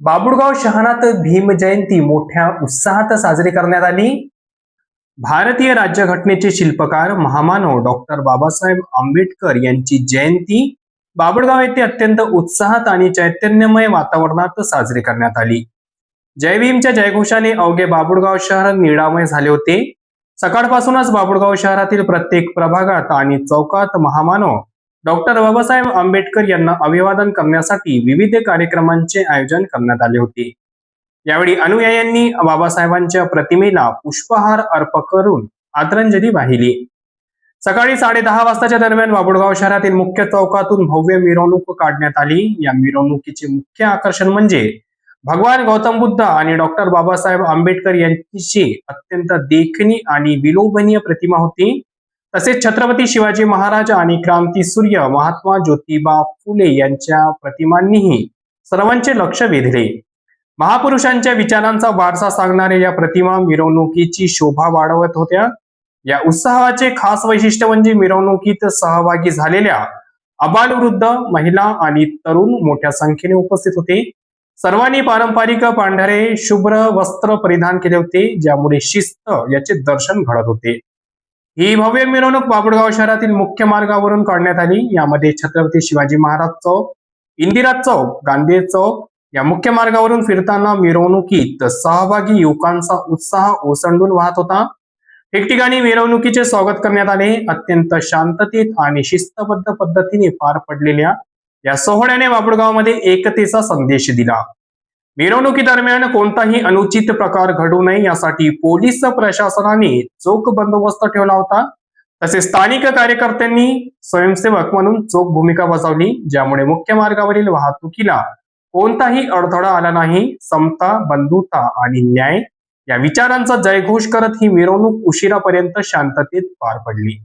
बाबुळगाव शहरात भीम जयंती मोठ्या उत्साहात साजरी करण्यात आली। भारतीय राज्यघटनेचे शिल्पकार महामानव डॉक्टर बाबासाहेब आंबेडकर यांची जयंती बाबुळगाव येथे अत्यंत उत्साहात आणि चैतन्यमय वातावरणात साजरी करण्यात आली। जय भीमच्या जयघोषाने अवघे बाबुळगाव शहर निळामय झाले होते। सकाळपासूनच बाबुळगाव शहरातील प्रत्येक प्रभागात आणि चौकात महामानव डॉक्टर बाबासाहेब आंबेडकर यांना अभिवादन करण्यासाठी विविध कार्यक्रमांचे आयोजन करण्यात आले होते। यावेळी अनुयायांनी बाबासाहेबांच्या प्रतिमेला पुष्पहार अर्पण करून आदरांजली वाहिली। सकाळी 10:30 वाजताच्या दरम्यान बाबुळगाव शहरातील मुख्य चौकातून भव्य मिरवणूक काढण्यात आली। या मिरवणुकीचे मुख्य आकर्षण म्हणजे भगवान गौतम बुद्ध आणि डॉक्टर बाबासाहेब आंबेडकर यांची अत्यंत देखणी आणि विलोभनीय प्रतिमा होती। तसेच छत्रपती शिवाजी महाराज आणि क्रांतीसूर्य महात्मा ज्योतिबा फुले यांच्या प्रतिमांनीही सर्वांचे लक्ष वेधले। महापुरुषांच्या विचारांचा वारसा सांगणाऱ्या या प्रतिमा मिरवणुकीची शोभा वाढवत होत्या। या उत्सवाचे खास वैशिष्ट्य म्हणजे मिरवणुकीत सहभागी झालेल्या आबालवृद्ध, महिला आणि तरुण मोठ्या संख्येने उपस्थित होते। सर्वांनी पारंपरिक पांढरे शुभ्र वस्त्र परिधान केले होते, ज्यामुळे शिस्त याचे दर्शन घडत होते। ही भव्य मिरवणूक बाबुळगाव शहरातील मुख्य मार्गावरून काढण्यात आली। यामध्ये छत्रपती शिवाजी महाराज चौक, इंदिरा चौक, गांधी चौक या मुख्य मार्गावरून फिरताना मिरवणुकीत सहभागी युवकांचा उत्साह ओसंडून वाहत होता। ठिकठिकाणी मिरवणुकीचे स्वागत करण्यात आले। अत्यंत शांततेत आणि शिस्तबद्ध पद्धतीने पार पडलेल्या या सोहळ्याने बाबुळगावमध्ये एकतेचा संदेश दिला। मिरवणुकीदरम्यान कोणताही अनुचित प्रकार घडू नये यासाठी पोलीस प्रशासनाने चोख बंदोबस्त ठेवला होता। तसेच स्थानिक कार्यकर्त्यांनी स्वयंसेवक म्हणून चोख भूमिका बजावली, ज्यामुळे मुख्य मार्गावरील वाहतुकीला कोणताही अडथळा आला नाही। समता, बंधुता आणि न्याय या विचारांचा जयघोष करत ही मिरवणूक उशिरापर्यंत शांततेत पार पडली।